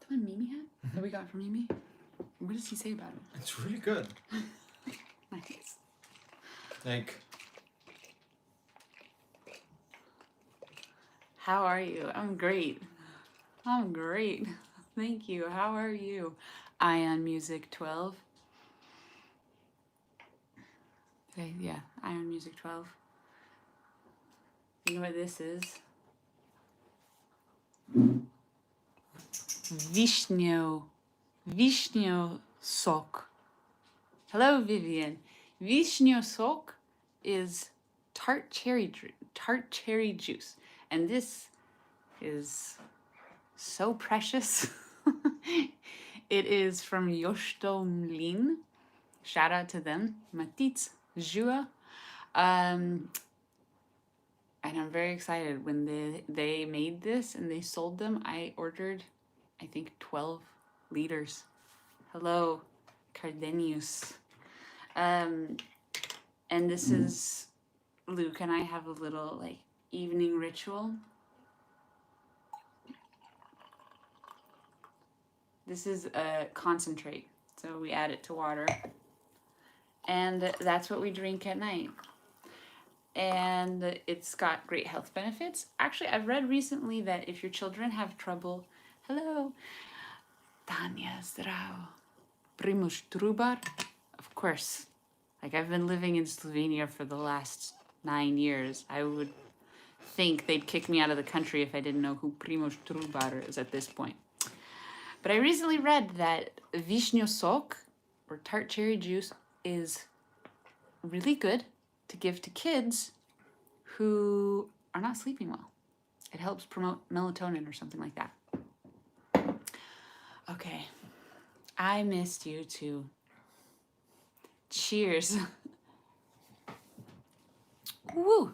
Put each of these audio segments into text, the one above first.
the one Mimi had? That we got from Mimi? What does he say about it? It's really good. Nice. Like, how are you? I'm great. I'm great. Thank you. How are you? Ion Music 12. Okay, yeah, Ion Music 12. You know what this is? Vishnyo sok. Hello, Vivian. Vishnyo sok is tart cherry juice, and this is so precious. It is from Jostomlin. Shout out to them. Matic Jua. And I'm very excited. When they made this and they sold them, I ordered, I think, 12 liters. Hello, Cardenius. And this is, Luke and I have a little like evening ritual. This is a concentrate, so we add it to water, and that's what we drink at night. And it's got great health benefits. Actually, I've read recently that if your children have trouble, hello, Tanya Zdravo, Primush Trubar, of course. Like, I've been living in Slovenia for the last 9 years. I would think they'd kick me out of the country if I didn't know who Primož Trubar is at this point. But I recently read that Vishnyo sok, or tart cherry juice, is really good to give to kids who are not sleeping well. It helps promote melatonin or something like that. Okay, I missed you too. Cheers. Woo!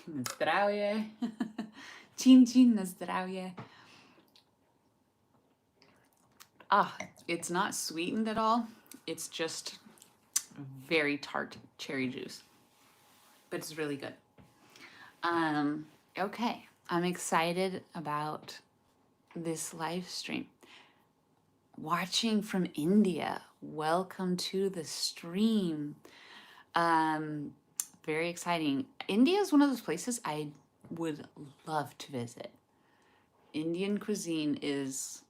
Na zdravie. Chin chin na zdravie. It's not sweetened at all. It's just very tart cherry juice, but it's really good. Okay, I'm excited about this live stream. Watching from India, welcome to the stream. Very exciting. India is one of those places I would love to visit. Indian cuisine is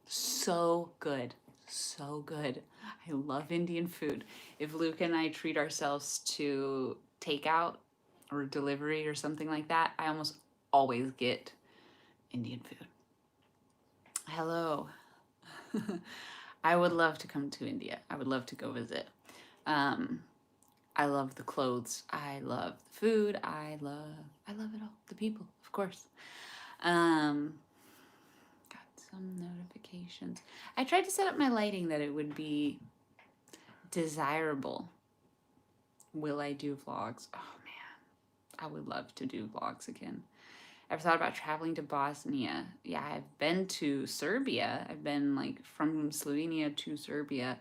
so good, so good. I love Indian food. If Luke and I treat ourselves to takeout or delivery or something like that, I almost always get Indian food. Hello. I would love to come to India. I would love to go visit. I love the clothes. I love the food. I love it all. The people, of course. Some notifications. I tried to set up my lighting that it would be desirable. Will I do vlogs? Oh man, I would love to do vlogs again. I've thought about traveling to Bosnia. Yeah, I've been to Serbia. I've been like from Slovenia to Serbia,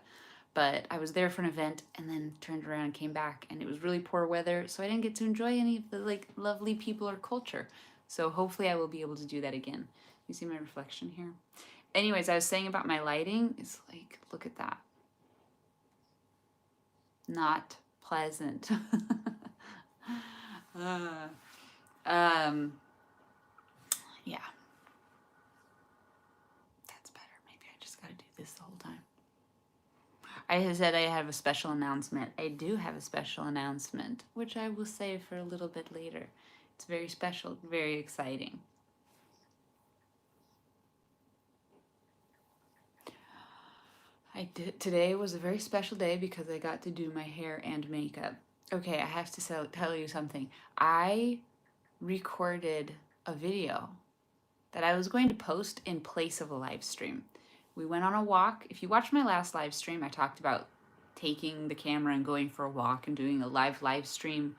but I was there for an event and then turned around and came back, and it was really poor weather, so I didn't get to enjoy any of the like lovely people or culture. So hopefully I will be able to do that again. You see my reflection here? Anyways, I was saying about my lighting. It's like, look at that. Not pleasant. Yeah. That's better. Maybe I just got to do this the whole time. I said I have a special announcement. I do have a special announcement, which I will save for a little bit later. It's very special, very exciting. Today was a very special day because I got to do my hair and makeup. Okay, I have to tell you something. I recorded a video that I was going to post in place of a live stream. We went on a walk. If you watched my last live stream, I talked about taking the camera and going for a walk and doing a live stream,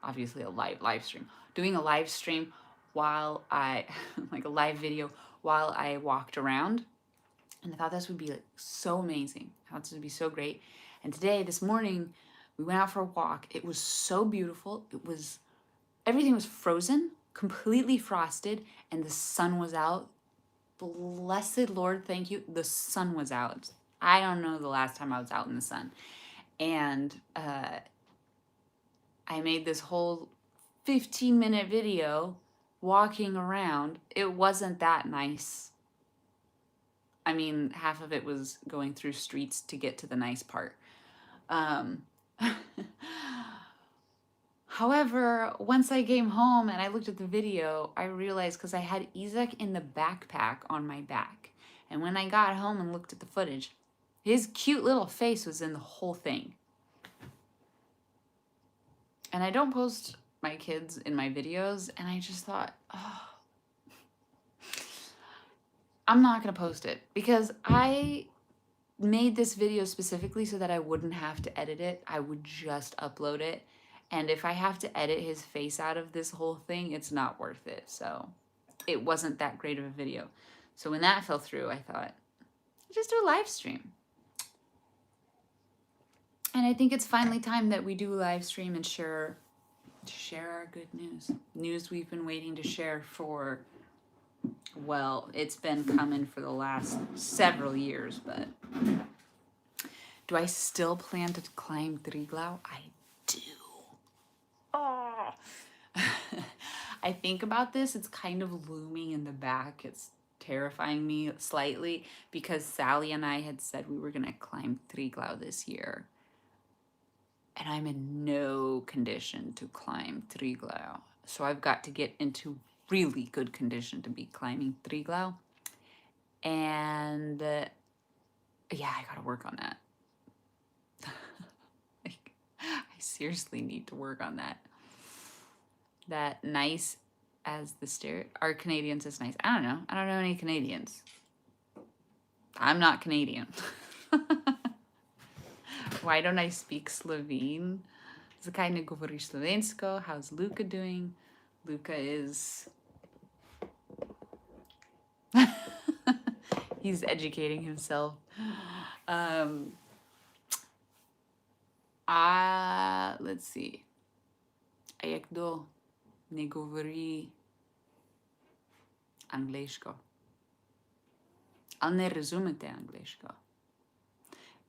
obviously a live stream, doing a live stream while I, like a live video while I walked around. And I thought this would be like so amazing. I thought this would be so great. And today, this morning, we went out for a walk. It was so beautiful. Everything was frozen. completely frosted, and the sun was out. Blessed Lord, thank you. The sun was out. I don't know the last time I was out in the sun. And I made this whole 15-minute video walking around. It wasn't that nice. I mean, half of it was going through streets to get to the nice part. However, once I came home and I looked at the video, I realized, because I had Isaac in the backpack on my back. And when I got home and looked at the footage, his cute little face was in the whole thing. And I don't post my kids in my videos, and I just thought, oh, I'm not going to post it, because I made this video specifically so that I wouldn't have to edit it. I would just upload it. And if I have to edit his face out of this whole thing, it's not worth it. So it wasn't that great of a video. So when that fell through, I thought, just do a live stream. And I think it's finally time that we do a live stream and share our good news. News we've been waiting to share for, well, it's been coming for the last several years, but do I still plan to climb Triglav? I do. Oh. I think about this, it's kind of looming in the back. It's terrifying me slightly, because Sally and I had said we were going to climb Triglav this year. And I'm in no condition to climb Triglav. So I've got to get into really good condition to be climbing Triglav. And yeah, I got to work on that. I seriously need to work on that. That nice as the stair. Are Canadians as nice? I don't know. I don't know any Canadians. I'm not Canadian. Why don't I speak Slovene? Zakaj ne govoriš slovensko? How's Luka doing? Luka is... He's educating himself. Let's see. A je kdo ne govori angleško? Ali ne razumete angleško?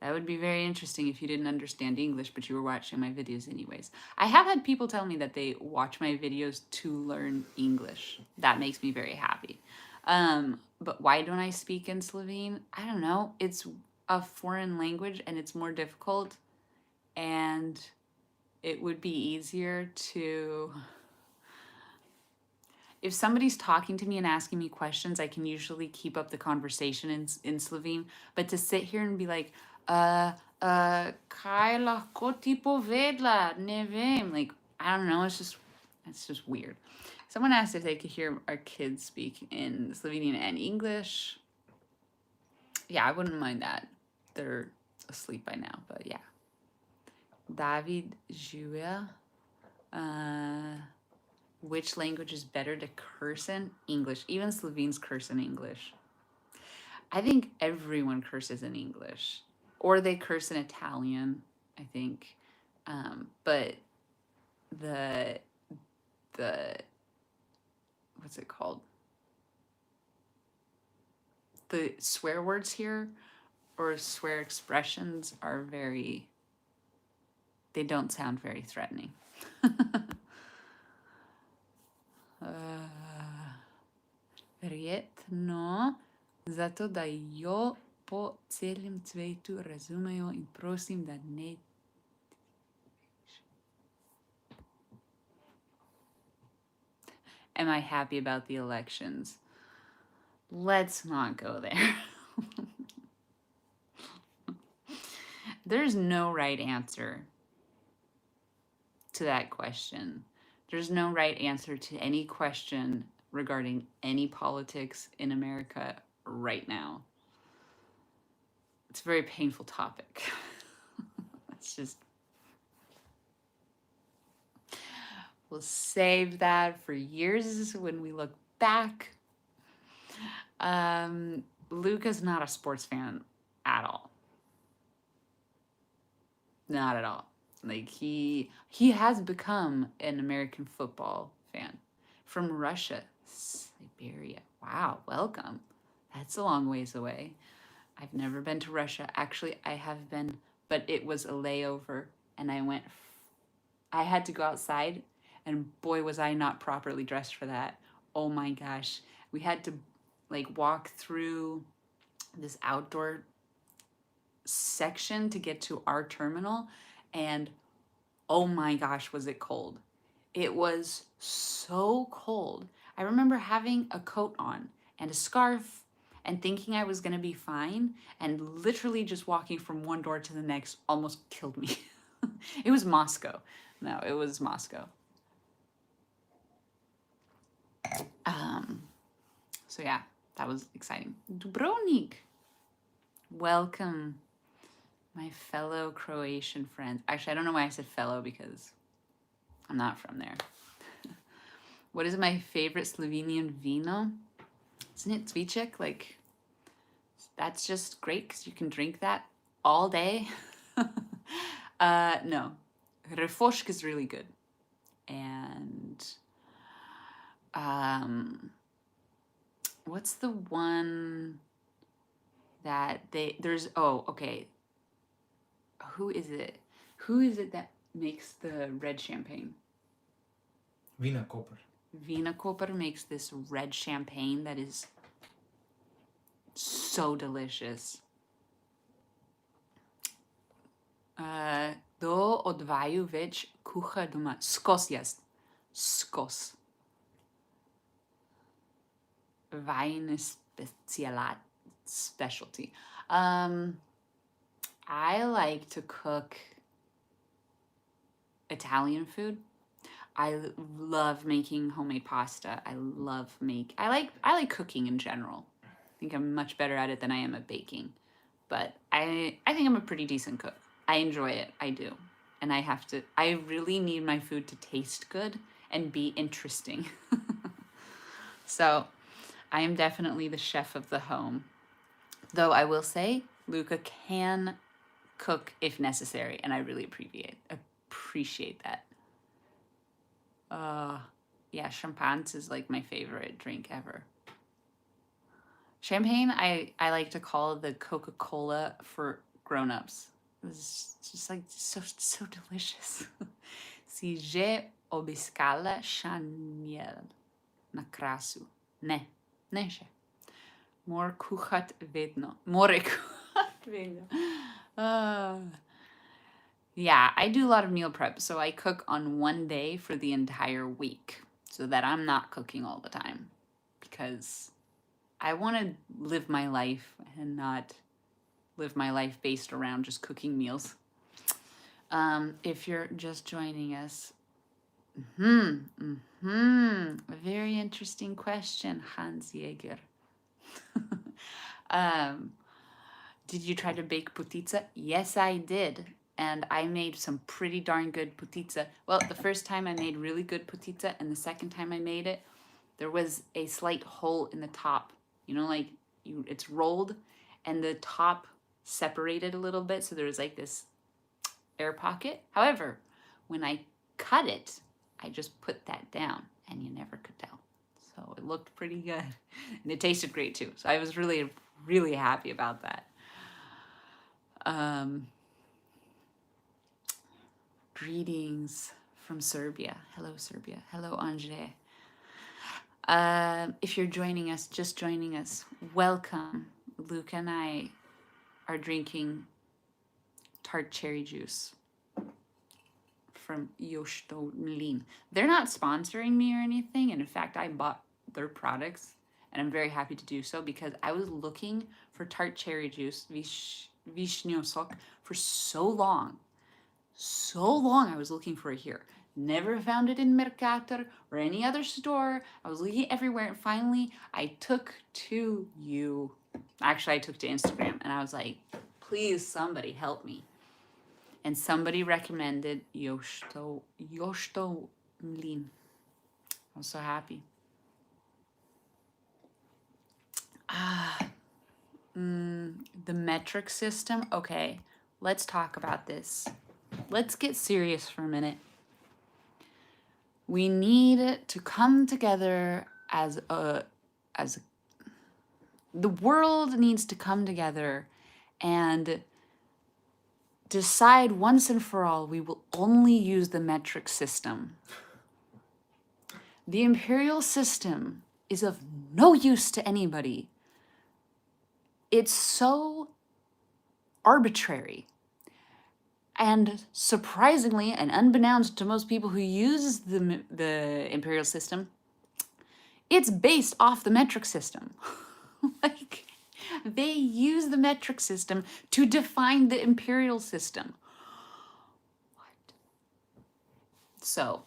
That would be very interesting if you didn't understand English, but you were watching my videos anyways. I have had people tell me that they watch my videos to learn English. That makes me very happy. But why don't I speak in Slovene? I don't know. It's a foreign language and it's more difficult. And it would be easier to... If somebody's talking to me and asking me questions, I can usually keep up the conversation in Slovene. But to sit here and be like, kaj lahko ti povedla? Ne vem. Like, I don't know. It's just weird. Someone asked if they could hear our kids speak in Slovenian and English. Yeah, I wouldn't mind that. They're asleep by now, but yeah. David Julia. Which language is better to curse in? English. Even Slovenes curse in English. I think everyone curses in English. Or they curse in Italian, I think. But the what's it called? The swear words here, or swear expressions, are very... They don't sound very threatening. Verjetno zato, da jo po celem svetu razumejo in prosim, da ne... Am I happy about the elections? Let's not go there. There's no right answer to that question. There's no right answer to any question regarding any politics in America right now. It's a very painful topic. It's just... We'll save that for years when we look back. Luka's not a sports fan at all. Not at all. Like, he has become an American football fan. From Russia, Siberia. Wow, welcome. That's a long ways away. I've never been to Russia. Actually, I have been, but it was a layover, and I had to go outside, and boy, was I not properly dressed for that. Oh my gosh. We had to like walk through this outdoor section to get to our terminal, and oh my gosh, was it cold. It was so cold. I remember having a coat on and a scarf and thinking I was going to be fine, and literally just walking from one door to the next almost killed me. It was Moscow. No, it was Moscow. So yeah, that was exciting. Dubrovnik. Welcome, my fellow Croatian friends. Actually, I don't know why I said fellow, because I'm not from there. What is my favorite Slovenian vino? Isn't it cviček? Like, that's just great because you can drink that all day. No, Refošk is really good. And what's the one that there's, oh, okay. Who is it? Who is it that makes the red champagne? Vina Koper. Vina Koper makes this red champagne that is so delicious. Do od vaju več kuha doma. Skos jest. Skos. Vajne specialty. I like to cook Italian food. I love making homemade pasta. I like cooking in general. I think I'm much better at it than I am at baking. But I think I'm a pretty decent cook. I enjoy it. I do. And I really need my food to taste good and be interesting. So I am definitely the chef of the home. Though I will say, Luka can cook if necessary, and I really appreciate that. Yeah, champagne is like my favorite drink ever. Champagne, I like to call the Coca-Cola for grown-ups. It's just like so delicious. Si že obiskala Šaniel na krasu. Ne še. More kuchat vedno. More kuchat vedno. Yeah, I do a lot of meal prep, so I cook on one day for the entire week so that I'm not cooking all the time, because I want to live my life and not live my life based around just cooking meals. If you're just joining us, a very interesting question, Hans Jäger. Did you try to bake putiza? Yes, I did. And I made some pretty darn good putiza. Well, the first time I made really good putiza, and the second time I made it, there was a slight hole in the top. You know, like it's rolled, and the top separated a little bit, so there was like this air pocket. However, when I cut it, I just put that down, and you never could tell. So it looked pretty good, and it tasted great too. So I was really, really happy about that. Greetings from Serbia. Hello, Serbia. Hello, Anže. If you're joining us, just joining us, welcome. Luka and I are drinking tart cherry juice from Mlin. They're not sponsoring me or anything, and in fact, I bought their products, and I'm very happy to do so, because I was looking for tart cherry juice, vishňov sok, for so long. I was looking for it here. Never found it in Mercator or any other store. I was looking everywhere, and finally I took to you. Actually, I took to Instagram, and I was like, please, somebody help me. And somebody recommended Josto Mlin. I was so happy. The metric system. Okay, let's talk about this. Let's get serious for a minute. We need to come together the world needs to come together and decide once and for all we will only use the metric system. The imperial system is of no use to anybody. It's so arbitrary. And surprisingly, and unbeknownst to most people who use the imperial system, it's based off the metric system. Like, they use the metric system to define the imperial system. What? So,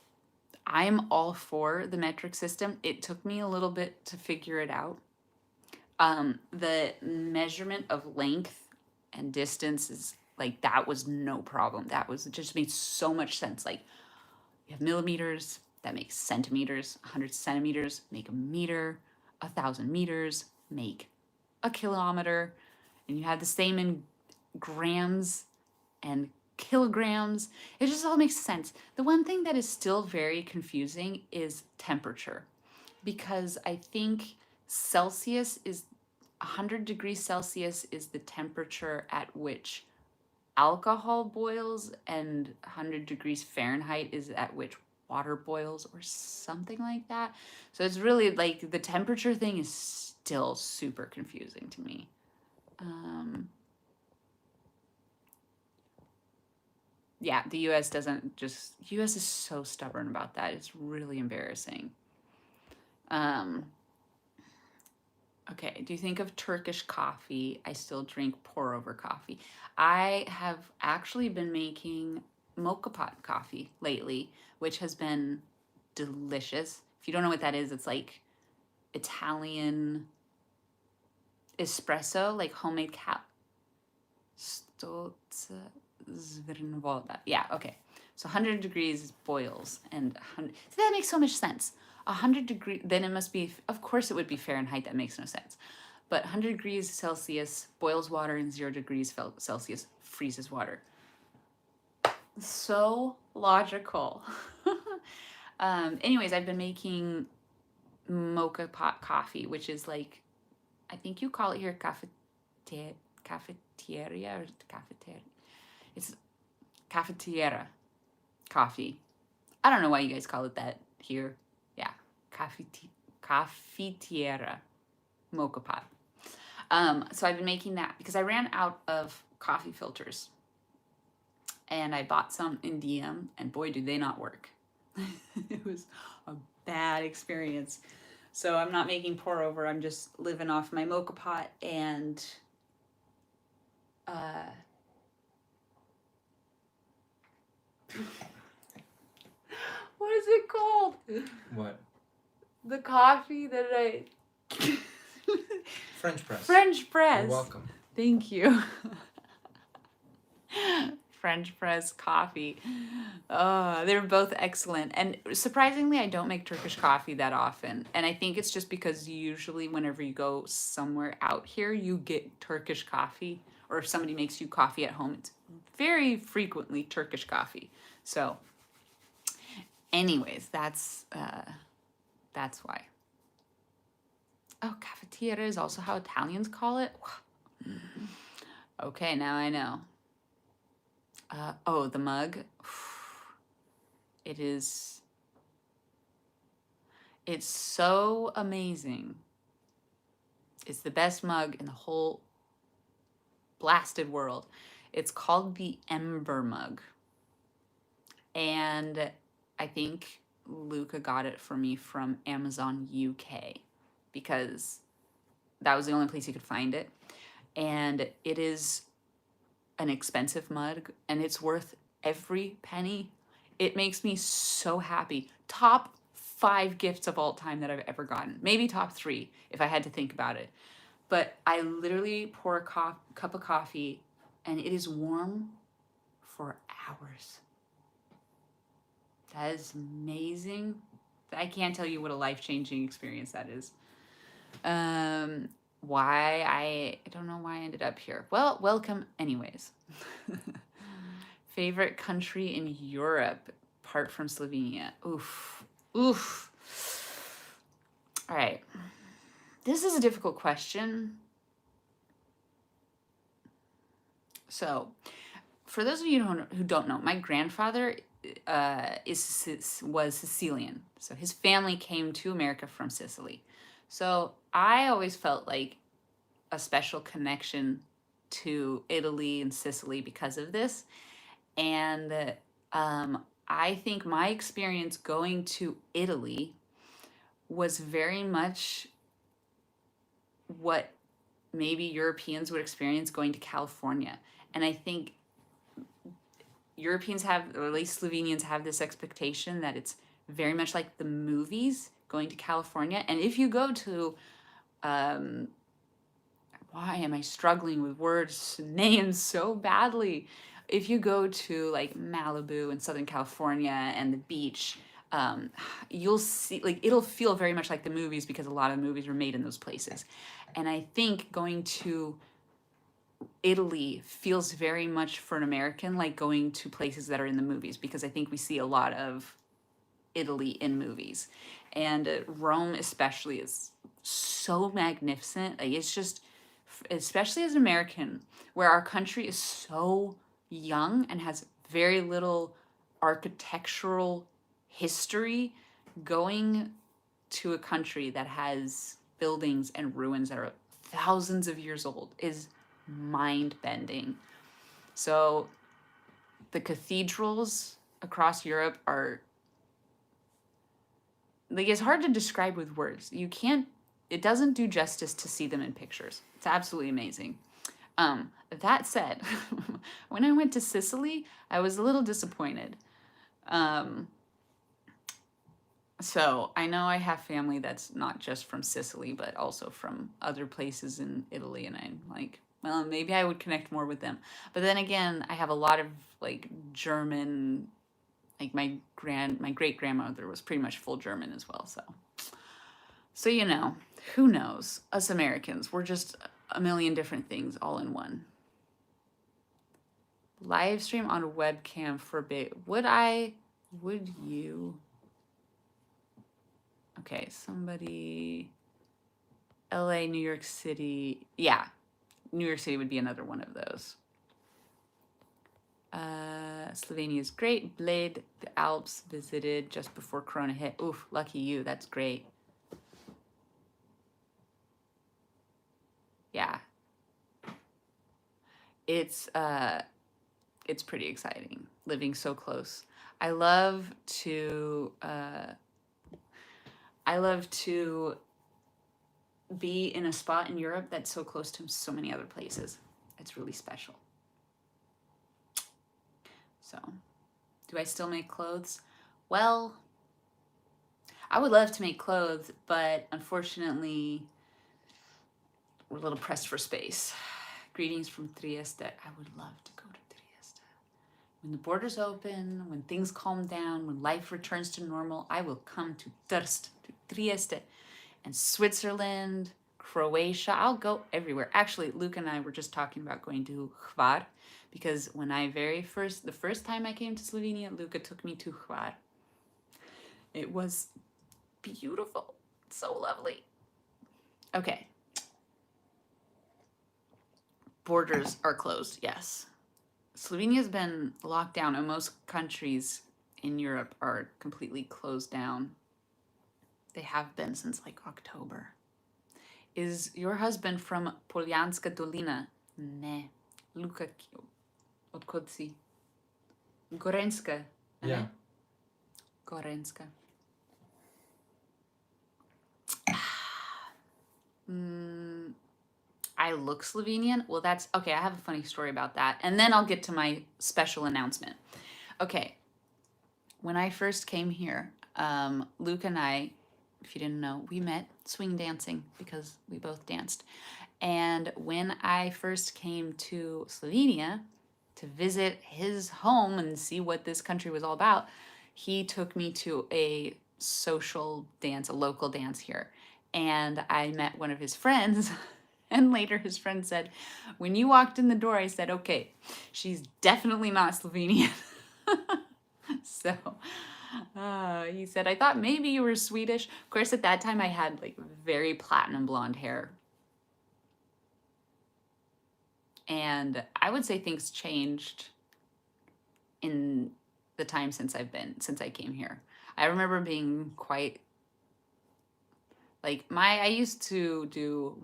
I'm all for the metric system. It took me a little bit to figure it out. The measurement of length and distance is like, that was no problem. That was just made so much sense. Like, you have millimeters, that makes centimeters, 100 centimeters make a meter, 1,000 meters make a kilometer, and you have the same in grams and kilograms. It just all makes sense. The one thing that is still very confusing is temperature, because I think Celsius is 100 degrees Celsius is the temperature at which alcohol boils, and 100 degrees Fahrenheit is at which water boils, or something like that. So it's really like the temperature thing is still super confusing to me. Yeah, the US doesn't just, US is so stubborn about that. It's really embarrassing. Okay, do you think of Turkish coffee? I still drink pour over coffee. I have actually been making mocha pot coffee lately, which has been delicious. If you don't know what that is, it's like Italian espresso, like homemade yeah, okay. So 100 degrees boils, and so that makes so much sense. 100 degrees, then it must be, of course it would be Fahrenheit, that makes no sense. But 100 degrees Celsius boils water, and 0 degrees Celsius freezes water. So logical. Anyways, I've been making mocha pot coffee, which is like, I think you call it here cafeteria or cafeteria. It's cafetiera coffee. I don't know why you guys call it that here. Yeah, cafetiera mocha pot. So I've been making that because I ran out of coffee filters, and I bought some in DM, and boy, do they not work. It was a bad experience. So I'm not making pour over. I'm just living off my mocha pot, and what is it called? What? The coffee that I... French press. French press. You're welcome. Thank you. French press coffee. They're both excellent. And surprisingly, I don't make Turkish coffee that often. And I think it's just because usually whenever you go somewhere out here, you get Turkish coffee. Or if somebody makes you coffee at home, it's very frequently Turkish coffee. So anyways, that's why. Oh, cafetiera is also how Italians call it? Okay, now I know. Oh, the mug. It's so amazing. It's the best mug in the whole blasted world. It's called the Ember mug. And I think Luka got it for me from Amazon UK, because that was the only place you could find it. And it is an expensive mug, and it's worth every penny. It makes me so happy. Top 5 gifts of all time that I've ever gotten. Maybe top 3 if I had to think about it. But I literally pour a cup of coffee, and it is warm for hours. That is amazing. I can't tell you what a life-changing experience that is. I don't know why I ended up here. Well, welcome anyways. Favorite country in Europe? apart from Slovenia? Oof. Oof. All right. This is a difficult question. So, for those of you who don't know, my grandfather was Sicilian. So his family came to America from Sicily. So I always felt like a special connection to Italy and Sicily because of this. And I think my experience going to Italy was very much what maybe Europeans would experience going to California. And I think Europeans have, or at least Slovenians have, this expectation that it's very much like the movies going to California. And if you go to, why am I struggling with words, names so badly? If you go to like Malibu in Southern California and the beach, you'll see, like, it'll feel very much like the movies because a lot of movies were made in those places. And I think going to Italy feels very much for an American like going to places that are in the movies, because I think we see a lot of Italy in movies. And Rome especially is so magnificent. Like, it's just, especially as an American, where our country is so young and has very little architectural history, going to a country that has buildings and ruins that are thousands of years old is mind-bending. So the cathedrals across Europe are, like, it's hard to describe with words. You can't, it doesn't do justice to see them in pictures. It's absolutely amazing. That said, when I went to Sicily, I was a little disappointed. So I know I have family that's not just from Sicily, but also from other places in Italy, and I'm like, well, maybe I would connect more with them. But then again, I have a lot of like German, like my great grandmother was pretty much full German as well. So you know, who knows? Us Americans, we're just a million different things all in one. Live stream on a webcam for a bit. Would you? Okay, somebody, LA, New York City. Yeah, New York City would be another one of those. Slovenia is great. Bled, the Alps, visited just before Corona hit. Oof, lucky you. That's great. Yeah. It's pretty exciting living so close. I love to be in a spot in Europe that's so close to so many other places. It's really special. So, do I still make clothes? Well, I would love to make clothes, but unfortunately, we're a little pressed for space. Greetings from Trieste. I would love to go to Trieste. When the borders open, when things calm down, when life returns to normal, I will come to Trieste, and Switzerland, Croatia. I'll go everywhere. Actually, Luka and I were just talking about going to Hvar, because when the first time I came to Slovenia, Luka took me to Hvar. It was beautiful. So lovely. Okay. Borders are closed, yes. Slovenia's been locked down, and most countries in Europe are completely closed down. They have been since like October. Is your husband from Poljanska Dolina? Ne. Luka, odkud si? Gorenska. Yeah. Gorenska. I look Slovenian. Well, that's okay. I have a funny story about that, and then I'll get to my special announcement. Okay. When I first came here, Luke and I, if you didn't know, we met swing dancing because we both danced. And when I first came to Slovenia to visit his home and see what this country was all about, he took me to a social dance, a local dance here. And I met one of his friends. And later his friend said, when you walked in the door, I said, okay, she's definitely not Slovenian. So he said, I thought maybe you were Swedish. Of course, at that time I had like very platinum blonde hair. And I would say things changed in the time since I came here. I remember being quite like I used to do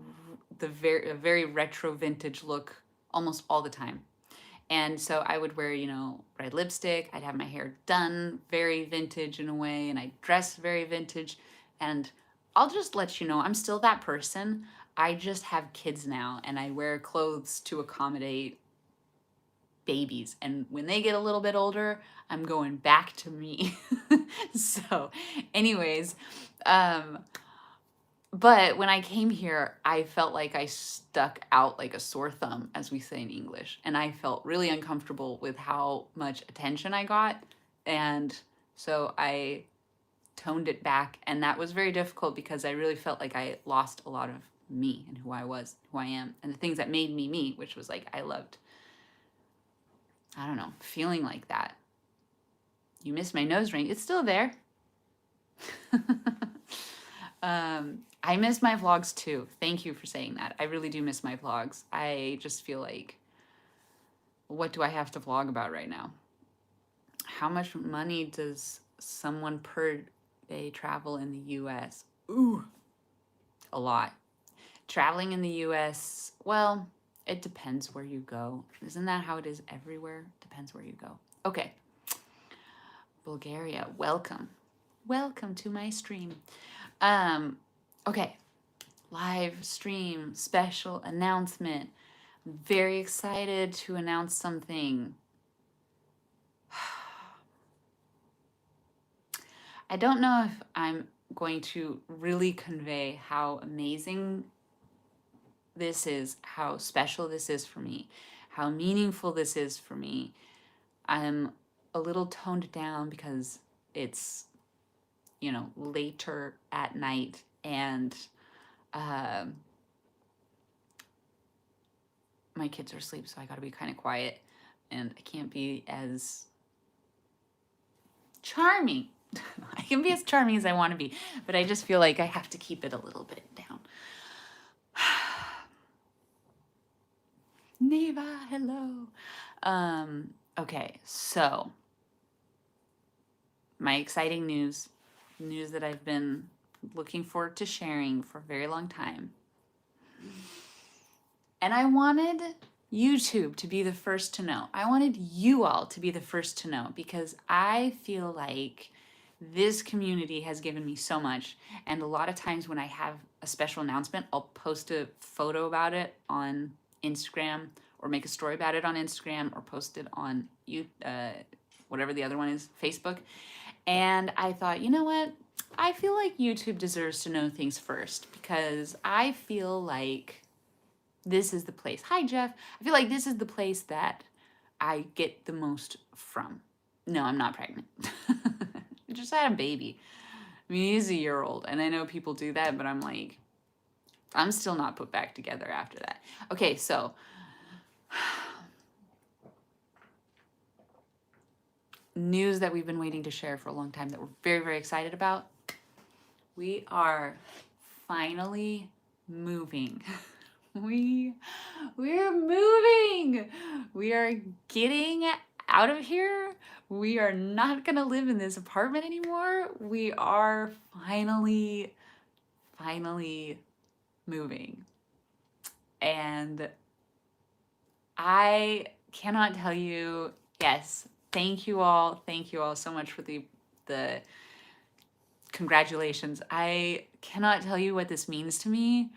the very retro vintage look almost all the time. And so I would wear, red lipstick. I'd have my hair done very vintage in a way, and I dress very vintage. And I'll just let you know, I'm still that person. I just have kids now, and I wear clothes to accommodate babies. And when they get a little bit older, I'm going back to me. So, anyways, but when I came here, I felt like I stuck out like a sore thumb, as we say in English. And I felt really uncomfortable with how much attention I got. And so I toned it back. And that was very difficult because I really felt like I lost a lot of me and who I was, who I am, and the things that made me me, which was like I loved, I don't know, feeling like that. You missed my nose ring. It's still there. I miss my vlogs too. Thank you for saying that. I really do miss my vlogs. I just feel like, what do I have to vlog about right now? How much money does someone per day travel in the US? Ooh, a lot. Traveling in the US, well, it depends where you go. Isn't that how it is everywhere? Depends where you go. Okay. Bulgaria, welcome. Welcome to my stream. Okay, live stream, special announcement. I'm very excited to announce something. I don't know if I'm going to really convey how amazing this is, how special this is for me, how meaningful this is for me. I'm a little toned down because it's, later at night, and my kids are asleep, so I gotta be kind of quiet, and I can't be as charming. I can be as charming as I want to be, but I just feel like I have to keep it a little bit down. Neva, hello. Okay, so my exciting news that I've been looking forward to sharing for a very long time. And I wanted YouTube to be the first to know. I wanted you all to be the first to know, because I feel like this community has given me so much. And a lot of times when I have a special announcement, I'll post a photo about it on Instagram, or make a story about it on Instagram, or post it on whatever the other one is, Facebook. And I thought, you know what? I feel like YouTube deserves to know things first, because I feel like this is the place. Hi, Jeff. I feel like this is the place that I get the most from. No, I'm not pregnant. I just had a baby. I mean, he's a year old, and I know people do that, but I'm like, I'm still not put back together after that. Okay, so news that we've been waiting to share for a long time that we're very, very excited about. We are finally moving. We're moving. We are getting out of here. We are not gonna live in this apartment anymore. We are finally moving. And I cannot tell you, yes, thank you all so much for the congratulations. I cannot tell you what this means to me.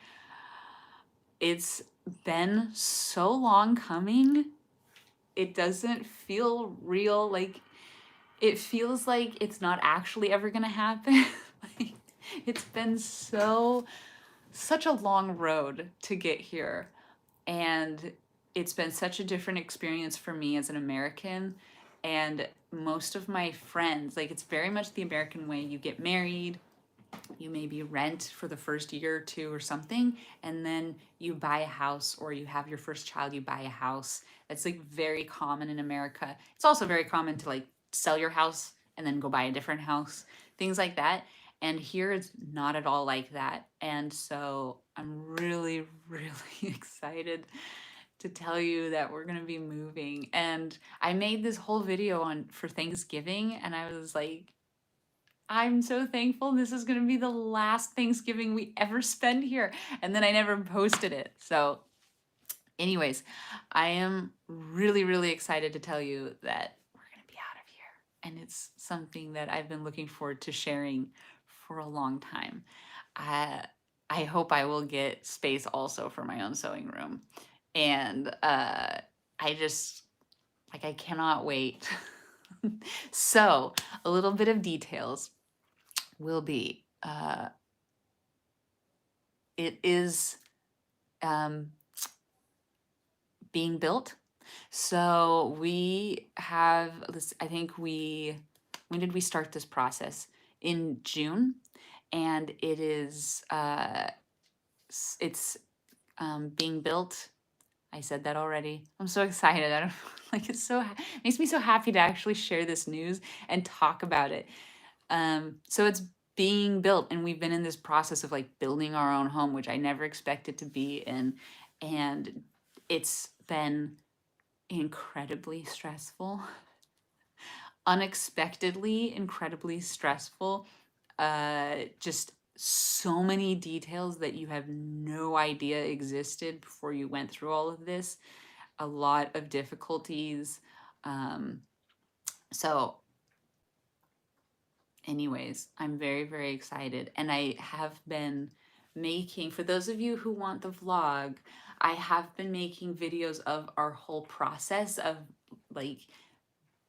It's been so long coming. It doesn't feel real. Like, it feels like it's not actually ever gonna happen. Like, it's been such a long road to get here. And it's been such a different experience for me as an American. And most of my friends, like, it's very much the American way. You get married, you maybe rent for the first year or two or something, and then you buy a house, or you have your first child, you buy a house. That's like very common in America. It's also very common to like sell your house and then go buy a different house, things like that. And here it's not at all like that. And so I'm really, really excited to tell you that we're going to be moving. And I made this whole video on for Thanksgiving, and I was like, I'm so thankful this is going to be the last Thanksgiving we ever spend here. And then I never posted it. So anyways, I am really, really excited to tell you that we're going to be out of here. And it's something that I've been looking forward to sharing for a long time. I hope I will get space also for my own sewing room. And I just, like, I cannot wait. So, a little bit of details will be, it is being built. So we have this, I think when did we start this process? In June. And it is, it's being built. I said that already. I'm so excited. I don't like it's so makes me so happy to actually share this news and talk about it. So it's being built, and we've been in this process of like building our own home, which I never expected to be in, and it's been incredibly stressful, unexpectedly incredibly stressful. Just so many details that you have no idea existed before you went through all of this. A lot of difficulties. So anyways, I'm very, very excited. And I have been making, for those of you who want the vlog, I have been making videos of our whole process of like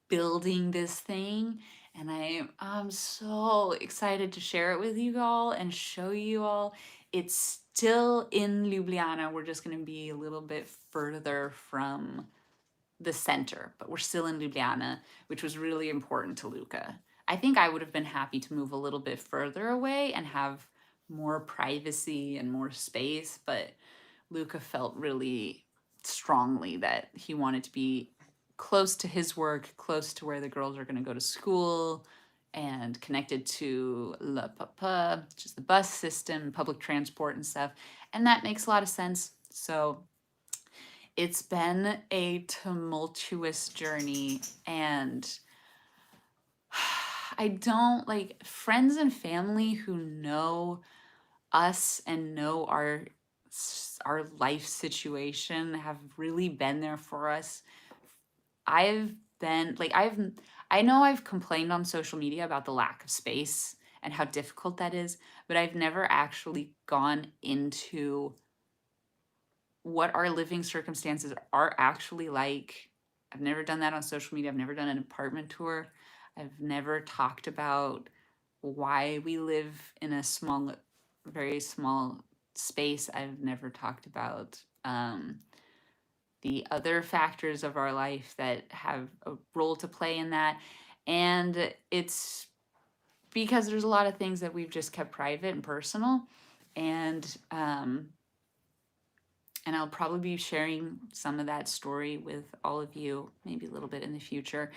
building this thing. And I'm so excited to share it with you all and show you all. It's still in Ljubljana. We're just going to be a little bit further from the center, but we're still in Ljubljana, which was really important to Luka. I think I would have been happy to move a little bit further away and have more privacy and more space, but Luka felt really strongly that he wanted to be close to his work, close to where the girls are going to go to school, and connected to La Papa, which is the bus system, public transport and stuff. And that makes a lot of sense. So it's been a tumultuous journey, and I don't like friends and family who know us and know our life situation have really been there for us. I know I've complained on social media about the lack of space and how difficult that is, but I've never actually gone into what our living circumstances are actually like. I've never done that on social media. I've never done an apartment tour. I've never talked about why we live in a very small space. I've never talked about the other factors of our life that have a role to play in that. And it's because there's a lot of things that we've just kept private and personal. And I'll probably be sharing some of that story with all of you, maybe a little bit in the future.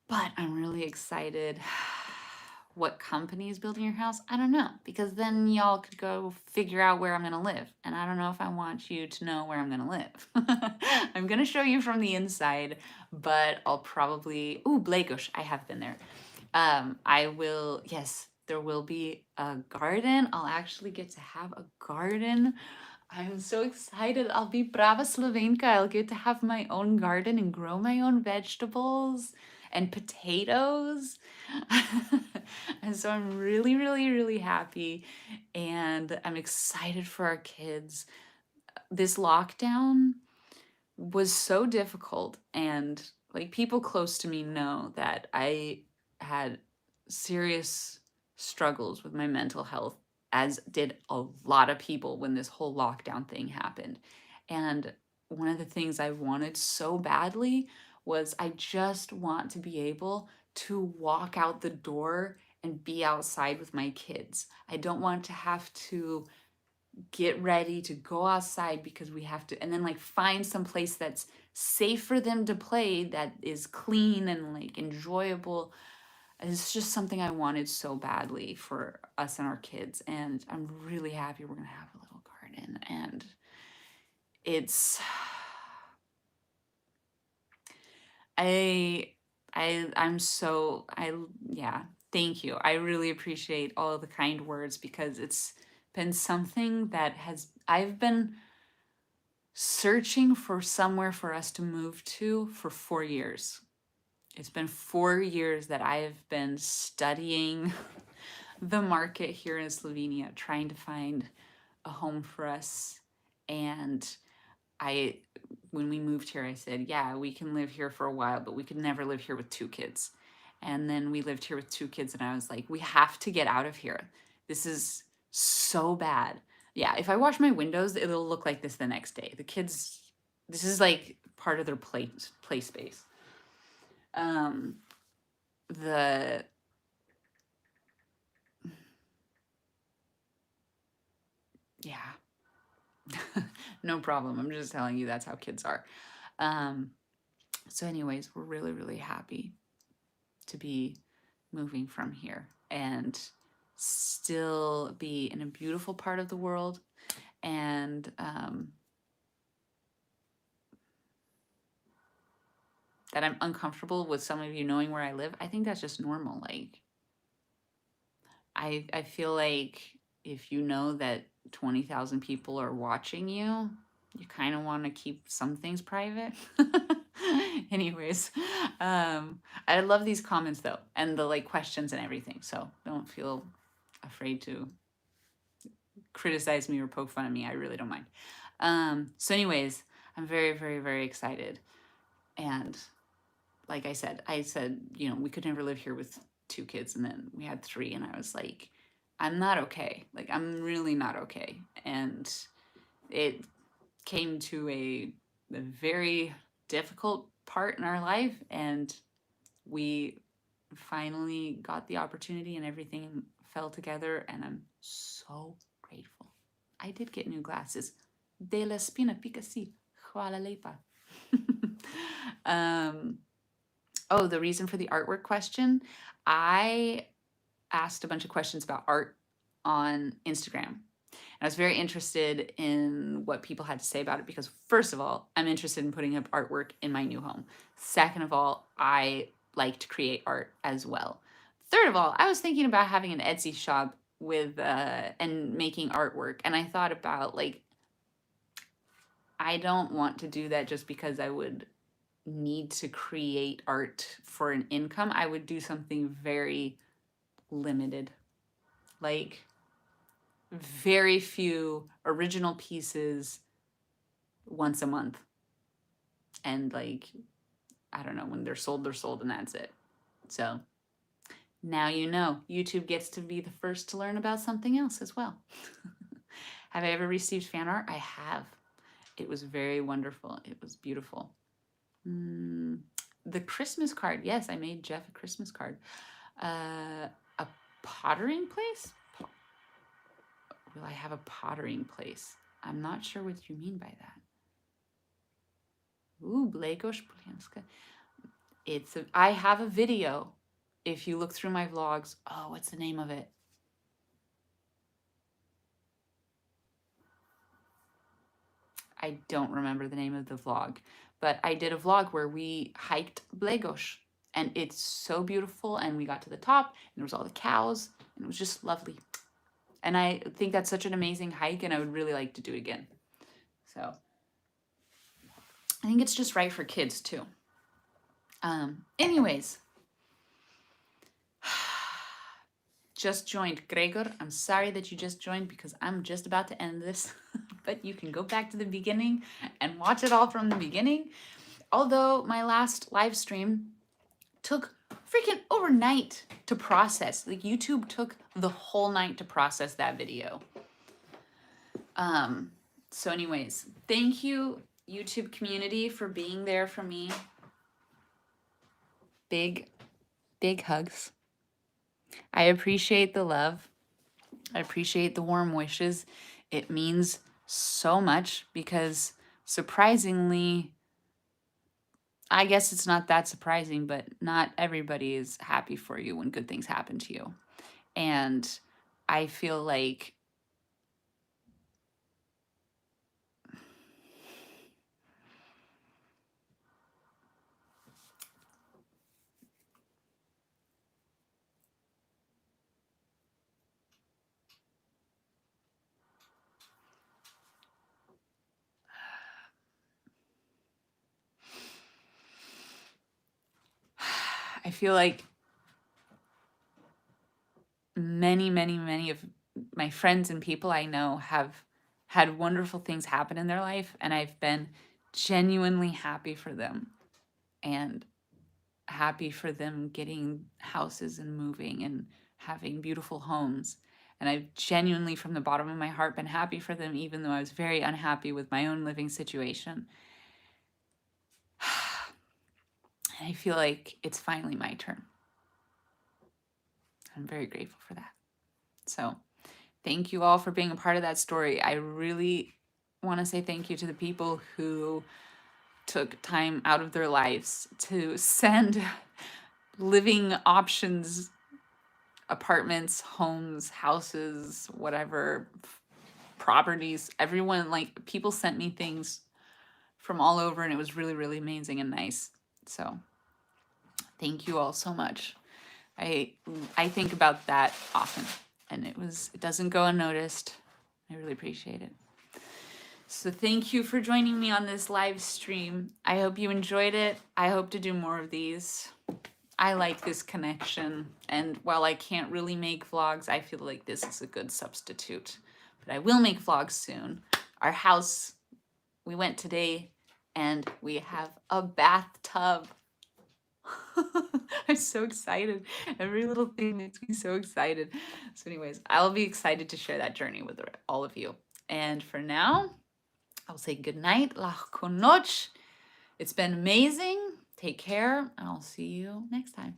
But I'm really excited. What company is building your house? I don't know, because then y'all could go figure out where I'm going to live. And I don't know if I want you to know where I'm going to live. I'm going to show you from the inside, but I'll probably, Blakeush, I have been there. Yes, there will be a garden. I'll actually get to have a garden. I'm so excited. I'll be brava Slovenka. I'll get to have my own garden and grow my own vegetables and potatoes. And so I'm really, really, really happy. And I'm excited for our kids. This lockdown was so difficult. And like people close to me know that I had serious struggles with my mental health, as did a lot of people when this whole lockdown thing happened. And one of the things I wanted so badly was I just want to be able to walk out the door and be outside with my kids. I don't want to have to get ready to go outside because we have to, and then like find some place that's safe for them to play, that is clean and like enjoyable. it's just something I wanted so badly for us and our kids. And I'm really happy we're going to have a little garden. And it's, I'm so, yeah, thank you. I really appreciate all the kind words because it's been something that I've been searching for somewhere for us to move to for 4 years. It's been 4 years that I've been studying the market here in Slovenia, trying to find a home for us. And when we moved here, I said, yeah, we can live here for a while, but we could never live here with 2 kids. And then we lived here with 2 kids, and I was like, we have to get out of here. This is so bad. Yeah, if I wash my windows, it'll look like this the next day. The kids, this is like part of their play space. The yeah, no problem. I'm just telling you that's how kids are. So anyways, we're really, really happy to be moving from here and still be in a beautiful part of the world. And that I'm uncomfortable with some of you knowing where I live, I think that's just normal. Like, I feel like if you know that 20,000 people are watching you, you kind of want to keep some things private. Anyways, I love these comments though, and the like questions and everything. So don't feel afraid to criticize me or poke fun at me. I really don't mind. So anyways, I'm very, very, very excited. And like I said, you know, we could never live here with 2 kids, and then we had 3, and I was like, I'm not okay. Like, I'm really not okay. And it came to a very difficult part in our life, and we finally got the opportunity and everything fell together, and I'm so grateful. I did get new glasses. De la spina pica si. Hvala lepa. Oh, the reason for the artwork question. I asked a bunch of questions about art on Instagram. And I was very interested in what people had to say about it because, first of all, I'm interested in putting up artwork in my new home. Second of all, I like to create art as well. Third of all, I was thinking about having an Etsy shop with and making artwork. And I thought about, like, I don't want to do that just because I would need to create art for an income. I would do something very limited, like very few original pieces once a month. And like, I don't know, when they're sold, and that's it. So now you know, YouTube gets to be the first to learn about something else as well. Have I ever received fan art? I have. It was very wonderful. It was beautiful. The Christmas card. Yes, I made Jeff a Christmas card. A pottering place? Will I have a pottering place? I'm not sure what you mean by that. Ooh, Blagos Poljanska. I have a video. If you look through my vlogs. Oh, what's the name of it? I don't remember the name of the vlog, but I did a vlog where we hiked Blagos, and it's so beautiful, and we got to the top, and there was all the cows, and it was just lovely. And I think that's such an amazing hike, and I would really like to do it again. So I think it's just right for kids too. Anyways, just joined. Gregor, I'm sorry that you just joined because I'm just about to end this, but you can go back to the beginning and watch it all from the beginning. Although my last live stream took freaking overnight to process. Like, YouTube took the whole night to process that video. So anyways, thank you, YouTube community, for being there for me. Big, big hugs. I appreciate the love. I appreciate the warm wishes. It means so much because, surprisingly, I guess it's not that surprising, but not everybody is happy for you when good things happen to you. And I feel like many of my friends and people I know have had wonderful things happen in their life, and I've been genuinely happy for them and happy for them getting houses and moving and having beautiful homes. And I've genuinely, from the bottom of my heart, been happy for them, even though I was very unhappy with my own living situation. And I feel like it's finally my turn. I'm very grateful for that. So thank you all for being a part of that story. I really want to say thank you to the people who took time out of their lives to send living options, apartments, homes, houses, whatever, properties. Everyone, like, people sent me things from all over, and it was really, really amazing and nice. So thank you all so much. I think about that often, and it doesn't go unnoticed. I really appreciate it. So thank you for joining me on this live stream. I hope you enjoyed it. I hope to do more of these. I like this connection, and while I can't really make vlogs, I feel like this is a good substitute. But I will make vlogs soon. Our house, we went today, and we have a bathtub. I'm so excited. Every little thing makes me so excited. So anyways, I'll be excited to share that journey with all of you. And for now, I'll say good night. Lahko noč. It's been amazing. Take care, and I'll see you next time.